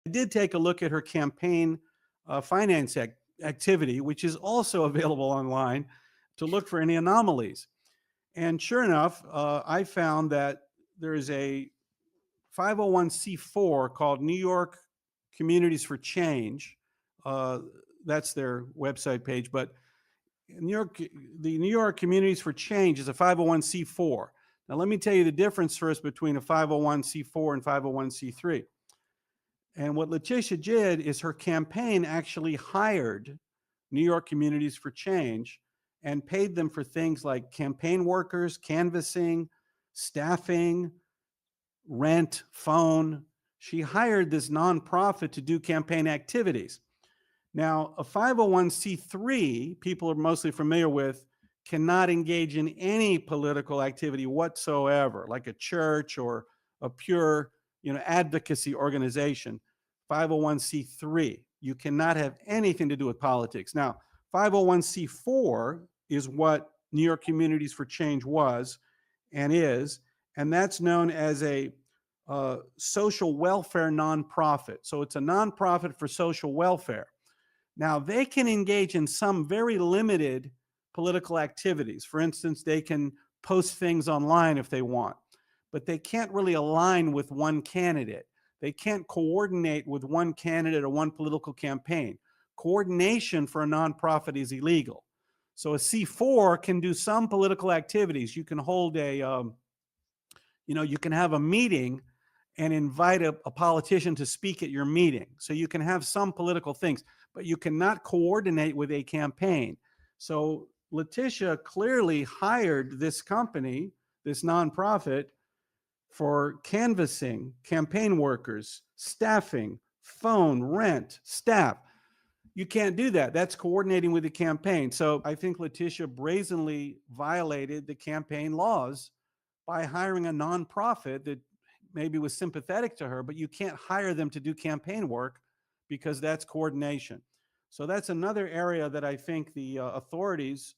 did take a look at her campaign finance activity, which is also available online, to look for any anomalies. And sure enough, I found that there is a 501c4 called New York Communities for Change. That's their website page. But the New York Communities for Change is a 501c4. Now, let me tell you the difference first between a 501c4 and 501c3. And what Letitia did is her campaign actually hired New York Communities for Change and paid them for things like campaign workers, canvassing, staffing, rent, phone. She hired this nonprofit to do campaign activities. Now, a 501c3, people are mostly familiar with, cannot engage in any political activity whatsoever, like a church or a pure, advocacy organization. 501c3, you cannot have anything to do with politics. Now, 501c4 is what New York Communities for Change was and is, and that's known as a social welfare nonprofit. So it's a nonprofit for social welfare. Now, they can engage in some very limited political activities. For instance, they can post things online if they want, but they can't really align with one candidate. They can't coordinate with one candidate or one political campaign. Coordination for a nonprofit is illegal. So a C4 can do some political activities. You can hold you can have a meeting and invite a politician to speak at your meeting. So you can have some political things, but you cannot coordinate with a campaign. So Letitia clearly hired this company, this nonprofit, for canvassing, campaign workers, staffing, phone, rent, staff. You can't do that. That's coordinating with the campaign. So I think Letitia brazenly violated the campaign laws by hiring a nonprofit that maybe was sympathetic to her, but you can't hire them to do campaign work because that's coordination. So that's another area that I think the authorities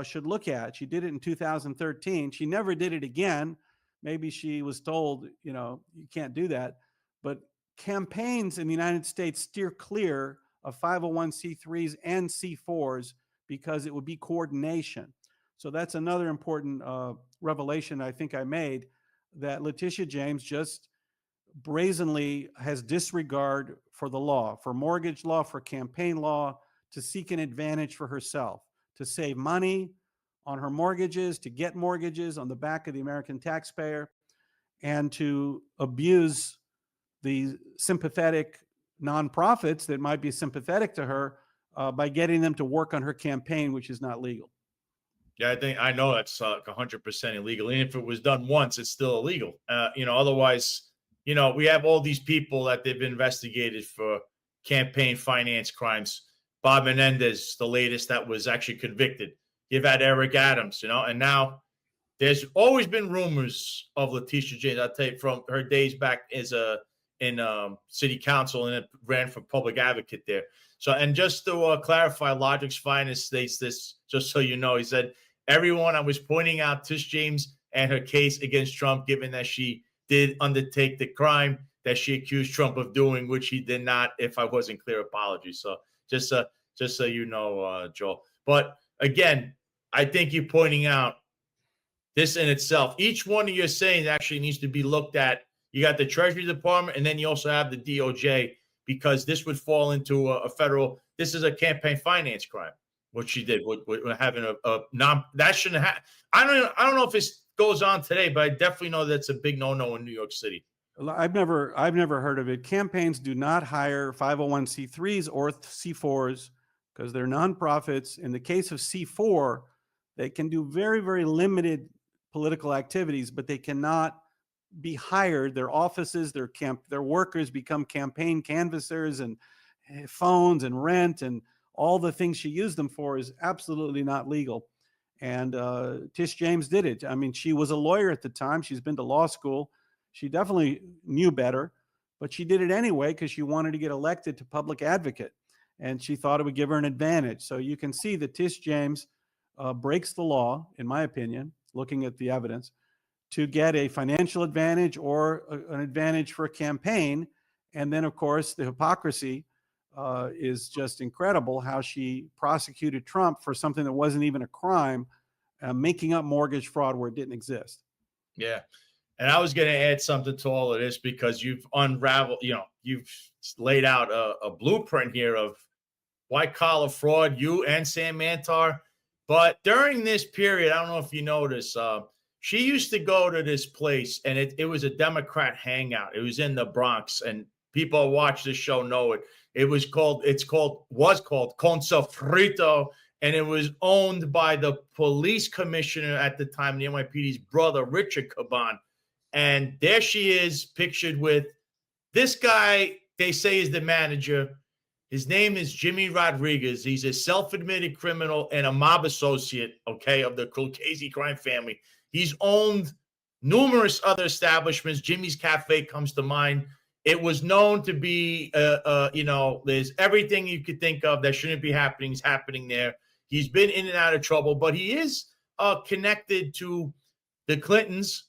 should look at. She did it in 2013. She never did it again. Maybe she was told, you can't do that. But campaigns in the United States steer clear of 501c3s and C4s because it would be coordination. So that's another important revelation I think I made, that Letitia James just brazenly has disregard for the law, for mortgage law, for campaign law, to seek an advantage for herself, to save money on her mortgages, to get mortgages on the back of the American taxpayer, and to abuse the sympathetic nonprofits that might be sympathetic to her by getting them to work on her campaign, which is not legal. Yeah, I know that's 100% illegal. And if it was done once, it's still illegal. Otherwise, we have all these people that they've investigated for campaign finance crimes. Bob Menendez, the latest that was actually convicted. You've had Eric Adams, and now there's always been rumors of Letitia James. I'll tell you, from her days back as in city council, and it ran for public advocate there. So, and just to clarify, Logic's Finest states this, just so you know, he said, everyone, I was pointing out Tish James and her case against Trump, given that she did undertake the crime that she accused Trump of doing, which he did not. If I wasn't clear, apologies. So just so you know, Joel. But again, I think you're pointing out this in itself. Each one of your sayings actually needs to be looked at. You got the Treasury Department, and then you also have the DOJ, because this would fall into a federal. This is a campaign finance crime. What she did, with having a non, that shouldn't have. I don't know if it goes on today, but I definitely know that's a big no-no in New York City. I've never heard of it. Campaigns do not hire 501c3s or C4s because they're nonprofits. In the case of C4, they can do very, very limited political activities, but they cannot be hired. Their offices, their workers become campaign canvassers and phones and rent and all the things she used them for is absolutely not legal. And Tish James did it. I mean, she was a lawyer at the time. She's been to law school. She definitely knew better, but she did it anyway because she wanted to get elected to public advocate, and she thought it would give her an advantage. So you can see that Tish James breaks the law, in my opinion, looking at the evidence, to get a financial advantage or an advantage for a campaign. And then, of course, the hypocrisy is just incredible, how she prosecuted Trump for something that wasn't even a crime, making up mortgage fraud where it didn't exist. Yeah. And I was going to add something to all of this because you've unraveled, you've laid out a blueprint here of white collar fraud, you and Sam Mantar. But during this period, I don't know if you noticed, she used to go to this place, and it was a Democrat hangout. It was in the Bronx, and people who watch this show know it. Was called Consa Frito, and it was owned by the police commissioner at the time, the NYPD's brother, Richard Caban. And there she is pictured with this guy they say is the manager. His name is Jimmy Rodriguez. He's a self-admitted criminal and a mob associate, okay, of the Lucchese crime family. He's owned numerous other establishments. Jimmy's Cafe comes to mind. It was known to be, there's everything you could think of that shouldn't be happening is happening there. He's been in and out of trouble, but he is connected to the Clintons.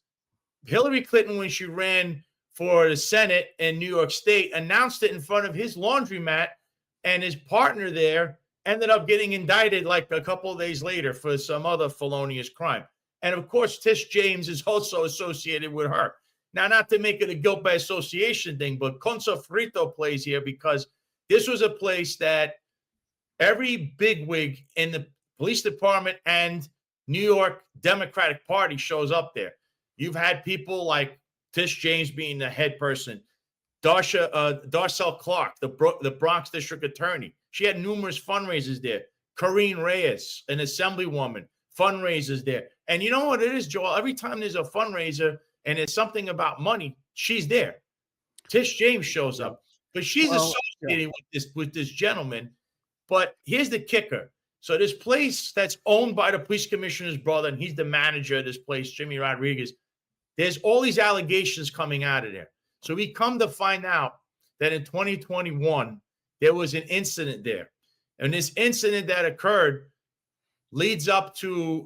Hillary Clinton, when she ran for the Senate in New York State, announced it in front of his laundromat, and his partner there ended up getting indicted like a couple of days later for some other felonious crime. And of course, Tish James is also associated with her. Now, not to make it a guilt by association thing, but Consa Frito plays here because this was a place that every bigwig in the police department and New York Democratic Party shows up there. You've had people like Tish James being the head person, Darcel Clark, the Bronx district attorney. She had numerous fundraisers there. Corrine Reyes, an assemblywoman, fundraisers there. And you know what it is, Joel? Every time there's a fundraiser and it's something about money, she's there. Tish James shows up, but she's associated with this gentleman. But here's the kicker. So this place that's owned by the police commissioner's brother, and he's the manager of this place, Jimmy Rodriguez, there's all these allegations coming out of there. So we come to find out that in 2021, there was an incident there. And this incident that occurred leads up to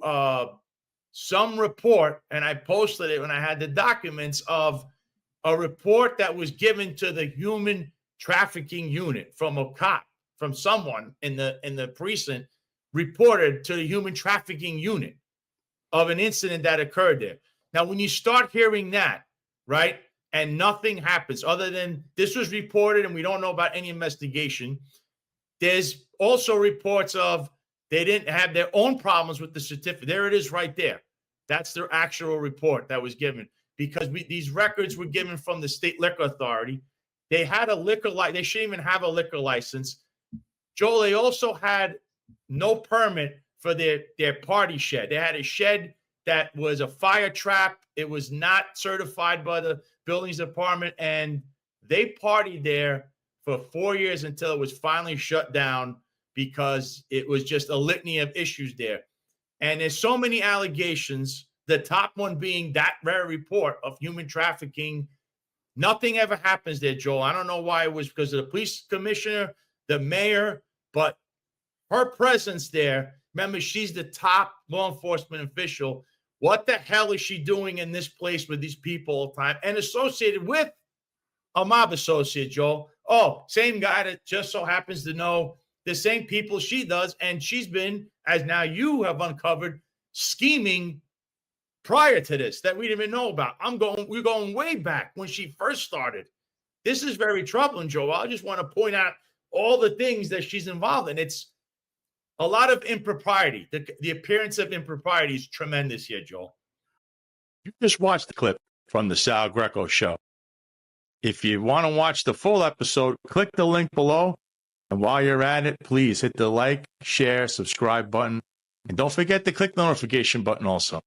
some report, and I posted it when I had the documents of a report that was given to the human trafficking unit from a cop, from someone in the precinct, reported to the human trafficking unit of an incident that occurred there. Now, when you start hearing that, right, and nothing happens other than this was reported and we don't know about any investigation, there's also reports of they didn't have their own problems with the certificate. There it is right there. That's their actual report that was given because these records were given from the state liquor authority. They had a liquor license. They shouldn't even have a liquor license. Joel, they also had no permit for their party shed. They had a shed that was a fire trap. It was not certified by the buildings department, and they partied there for 4 years until it was finally shut down because it was just a litany of issues there. And there's so many allegations, the top one being that rare report of human trafficking. Nothing ever happens there, Joel. I don't know why. It was because of the police commissioner, the mayor, but her presence there, remember, she's the top law enforcement official. What the hell is she doing in this place with these people all the time and associated with a mob associate, Joel? Oh, same guy that just so happens to know the same people she does. And she's been, as now you have uncovered, scheming prior to this that we didn't even know about. We're going way back when she first started. This is very troubling, Joel. I just want to point out all the things that she's involved in. It's a lot of impropriety. The appearance of impropriety is tremendous here, Joel. You just watched the clip from the Sal Greco show. If you want to watch the full episode, click the link below. And while you're at it, please hit the like, share, subscribe button. And don't forget to click the notification button also.